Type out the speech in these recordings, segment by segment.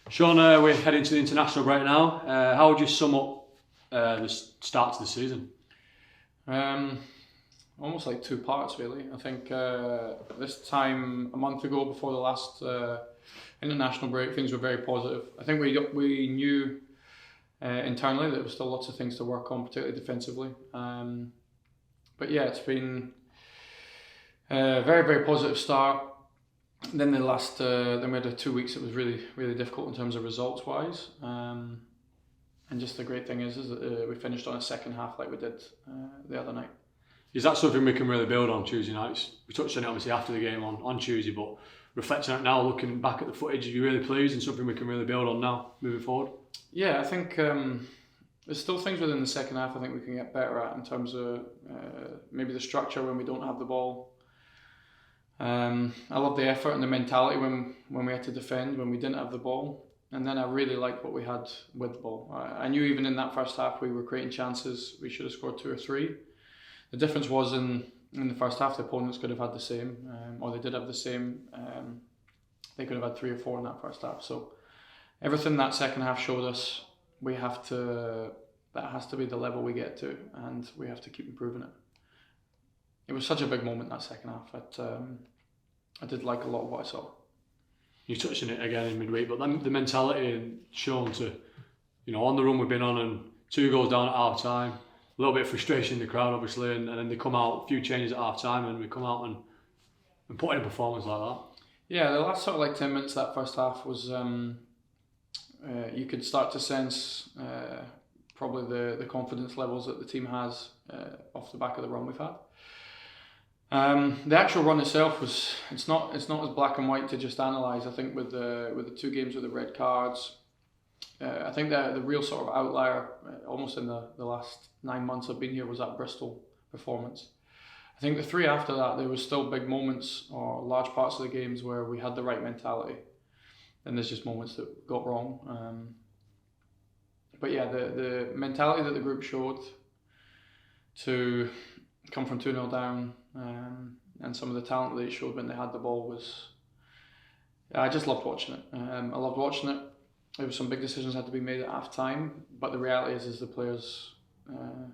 Shaun, we're heading to the international break now. How would you sum up the start to the season? Um, Almost like two parts really. I think this time a month ago, before the last international break, things were very positive. I think we knew internally that there was still lots of things to work on, particularly defensively. But yeah, it's been a very positive start. Then then we had 2 weeks that was really difficult in terms of results wise. And just the great thing is that we finished on a second half like we did the other night. Is that something we can really build on Tuesday nights? We touched on it obviously after the game on Tuesday, but reflecting on it now, looking back at the footage, are you really pleased and something we can really build on now moving forward? Yeah, I think there's still things within the second half I think we can get better at in terms of maybe the structure when we don't have the ball. I love the effort and the mentality when we had to defend, when we didn't have the ball. And then I really liked what we had with the ball. I knew even in that first half we were creating chances. We should have scored 2 or 3. The difference was in the first half the opponents could have had the same, or they did have the same. They could have had 3 or 4 in that first half. So everything that second half showed us, that has to be the level we get to, and we have to keep improving it. It was such a big moment that second half that I did like a lot of what I saw. You touched on it again in midweek, but then the mentality and shown to, on the run we've been on and 2 goals down at half time, a little bit of frustration in the crowd obviously, and then they come out, a few changes at half time, and we come out and put in a performance like that. Yeah, the last sort of like 10 minutes of that first half was, you could start to sense probably the confidence levels that the team has off the back of the run we've had. The actual run itself it's not as black and white to just analyse. I think with the 2 games with the red cards, I think the real sort of outlier almost in the last 9 months I've been here was that Bristol performance. I think the 3 after that there was still big moments or large parts of the games where we had the right mentality, and there's just moments that got wrong. But yeah, the mentality that the group showed to come from 2-0 down, and some of the talent that they showed when they had the ball was, I just loved watching it. I loved watching it. There were some big decisions had to be made at half time, but the reality is the players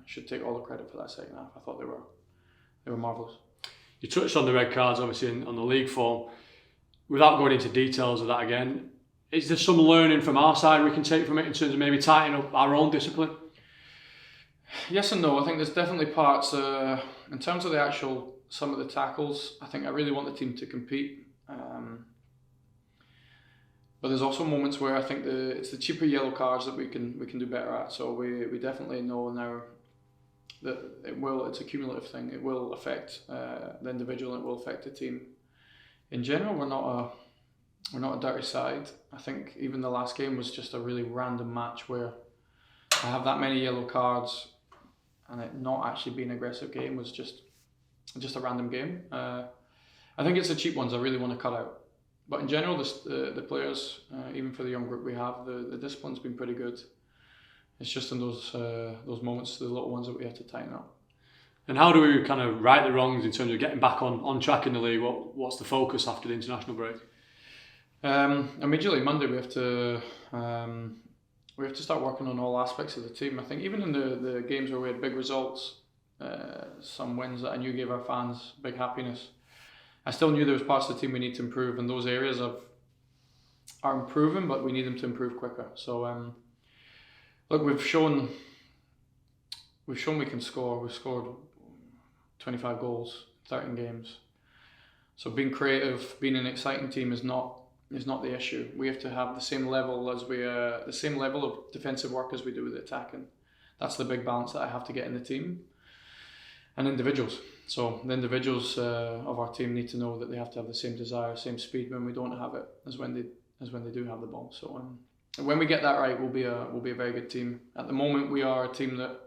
should take all the credit for that second half. I thought they were marvellous. You touched on the red cards obviously on the league form. Without going into details of that again, is there some learning from our side we can take from it in terms of maybe tightening up our own discipline? Yes and no. I think there's definitely parts in terms of some of the tackles. I think I really want the team to compete, but there's also moments where I think it's the cheaper yellow cards that we can do better at. So we definitely know now that it's a cumulative thing. It will affect the individual, and it will affect the team. In general, we're not a dirty side. I think even the last game was just a really random match where I have that many yellow cards and it not actually being an aggressive game was just a random game. I think it's the cheap ones I really want to cut out. But in general, the players, even for the young group we have, the discipline's been pretty good. It's just in those moments, the little ones that we have to tighten up. And how do we kind of right the wrongs in terms of getting back on track in the league? What's the focus after the international break? Immediately Monday we have to start working on all aspects of the team. I think even in the games where we had big results, some wins that I knew gave our fans big happiness, I still knew there was parts of the team we need to improve, and those areas are improving, but we need them to improve quicker. So look, we've shown we can score. We've scored 25 goals, 13 games. So being creative, being an exciting team is not the issue. We have to have the same level of defensive work as we do with attacking. That's the big balance that I have to get in the team. And individuals. So the individuals of our team need to know that they have to have the same desire, same speed when we don't have it as when they do have the ball. So when we get that right, we'll be a very good team. At the moment, we are a team that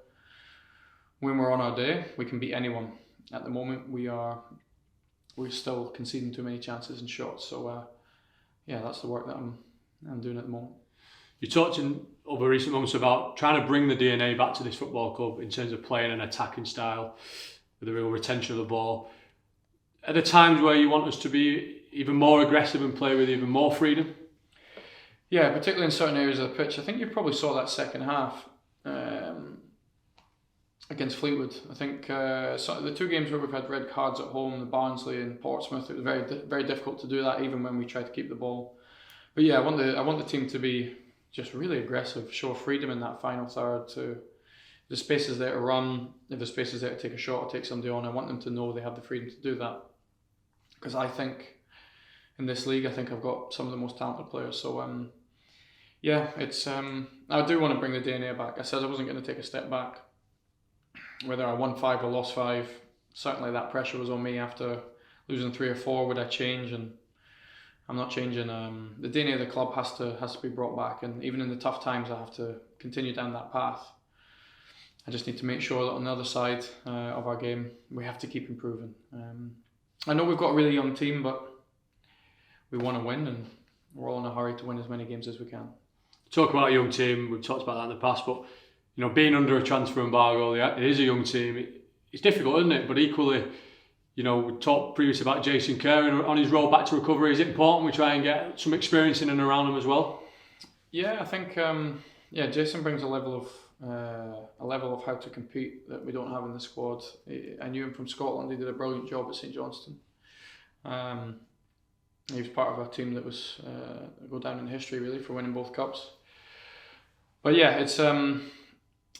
when we're on our day, we can beat anyone. At the moment, we're still conceding too many chances and shots. So yeah, that's the work that I'm doing at the moment. You talked in over recent months about trying to bring the DNA back to this football club in terms of playing an attacking style with a real retention of the ball. Are there times where you want us to be even more aggressive and play with even more freedom? Yeah, particularly in certain areas of the pitch. I think you probably saw that second half against Fleetwood. I think so the 2 games where we've had red cards at home, the Barnsley and Portsmouth, it was very difficult to do that even when we tried to keep the ball. But yeah, I want the team to be just really aggressive, show freedom in that final third. To the spaces there to run, if the spaces there to take a shot or take somebody on, I want them to know they have the freedom to do that. Because I think in this league, I think I've got some of the most talented players. So yeah, it's I do want to bring the DNA back. I said I wasn't going to take a step back. Whether I won 5 or lost 5, certainly that pressure was on me after losing 3 or 4. Would I change? And I'm not changing. The DNA of the club has to be brought back, and even in the tough times, I have to continue down that path. I just need to make sure that on the other side of our game, we have to keep improving. I know we've got a really young team, but we want to win, and we're all in a hurry to win as many games as we can. Talk about a young team, we've talked about that in the past, but being under a transfer embargo, it is a young team. It's difficult, isn't it? But equally, we talked previously about Jason Kerr on his road back to recovery. Is it important we try and get some experience in and around him as well? Yeah, I think Jason brings a level of how to compete that we don't have in the squad. I knew him from Scotland. He did a brilliant job at St Johnstone. He was part of a team that was go down in history really for winning both cups. But yeah, it's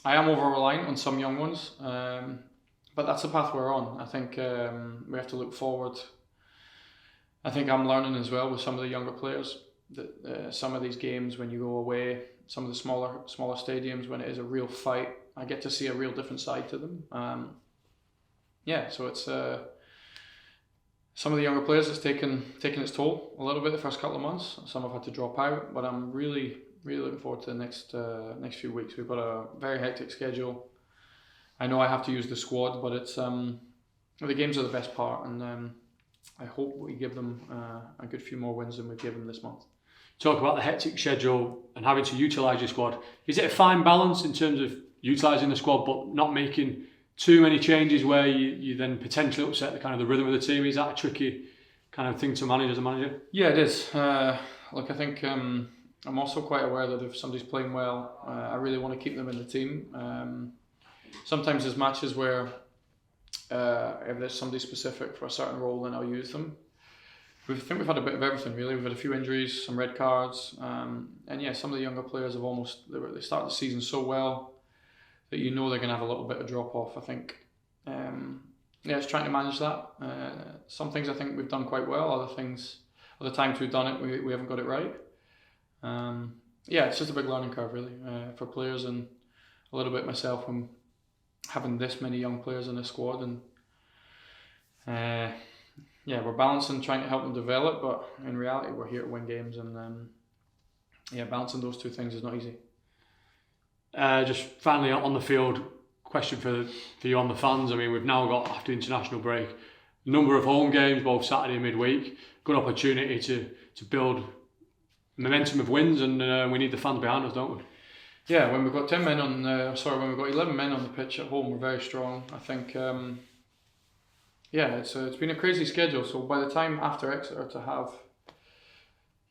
I am over reliant on some young ones, but that's the path we're on. I think we have to look forward. I think I'm learning as well with some of the younger players that some of these games when you go away, some of the smaller stadiums when it is a real fight, I get to see a real different side to them. So it's some of the younger players it's taken its toll a little bit the first couple of months. Some have had to drop out, but I'm really looking forward to the next few weeks. We've got a very hectic schedule. I know I have to use the squad, but it's the games are the best part, and I hope we give them a good few more wins than we've given this month. Talk about the hectic schedule and having to utilise your squad. Is it a fine balance in terms of utilising the squad but not making too many changes where you then potentially upset the rhythm of the team? Is that a tricky kind of thing to manage as a manager? Yeah, it is. Look, I think I'm also quite aware that if somebody's playing well, I really want to keep them in the team. Sometimes there's matches where if there's somebody specific for a certain role, then I'll use them. I think we've had a bit of everything really. We've had a few injuries, some red cards, and yeah, some of the younger players have they started the season so well that they're going to have a little bit of drop off. I think, it's trying to manage that. Some things I think we've done quite well. Other times we've done it, we haven't got it right. It's just a big learning curve really for players and a little bit myself from having this many young players in the squad, and we're balancing trying to help them develop, but in reality we're here to win games, and balancing those two things is not easy. Just finally on the field, question for you on the fans. I mean, we've now got, after the international break, a number of home games both Saturday and midweek. Good opportunity to build momentum of wins, and we need the fans behind us, don't we? Yeah, when we've got 11 men on the pitch at home, we're very strong. I think it's been a crazy schedule. So by the time after Exeter to have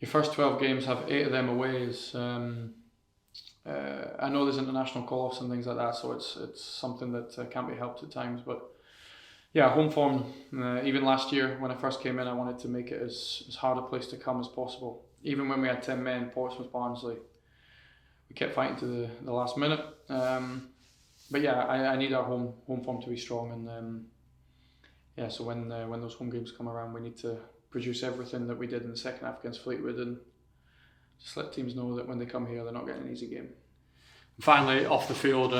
your first 12 games, have 8 of them away is I know there's international call-offs and things like that, so it's something that can't be helped at times. But yeah, home form. Even last year when I first came in, I wanted to make it as hard a place to come as possible. Even when we had 10 men, Portsmouth, Barnsley, we kept fighting to the last minute. But yeah, I need our home form to be strong, and so when those home games come around, we need to produce everything that we did in the second half against Fleetwood, and just let teams know that when they come here, they're not getting an easy game. Finally, off the field,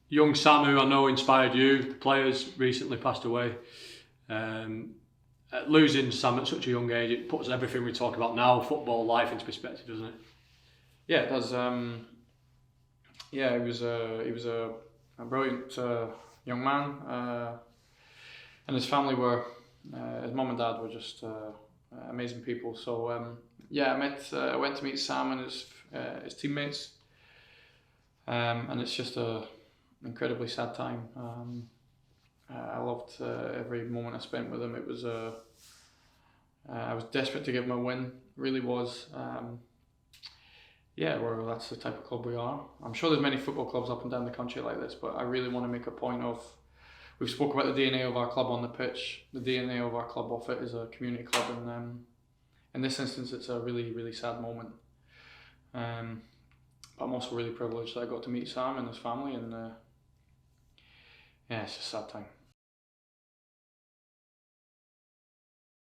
young Sam, who I know inspired you, the players recently passed away. Losing Sam at such a young age, it puts everything we talk about now, football life, into perspective, doesn't it? Yeah, it does. He was a brilliant young man, and his family were, his mum and dad were just amazing people. So I went to meet Sam and his teammates, and it's just a incredibly sad time. I loved every moment I spent with him. It was I was desperate to give him a win, really was. yeah, well, that's the type of club we are. I'm sure there's many football clubs up and down the country like this, but I really want to make a point of. We've spoke about the DNA of our club on the pitch. The DNA of our club off it is a community club, and in this instance, it's a really, really sad moment. But I'm also really privileged that I got to meet Sam and his family, and yeah, it's just a sad time.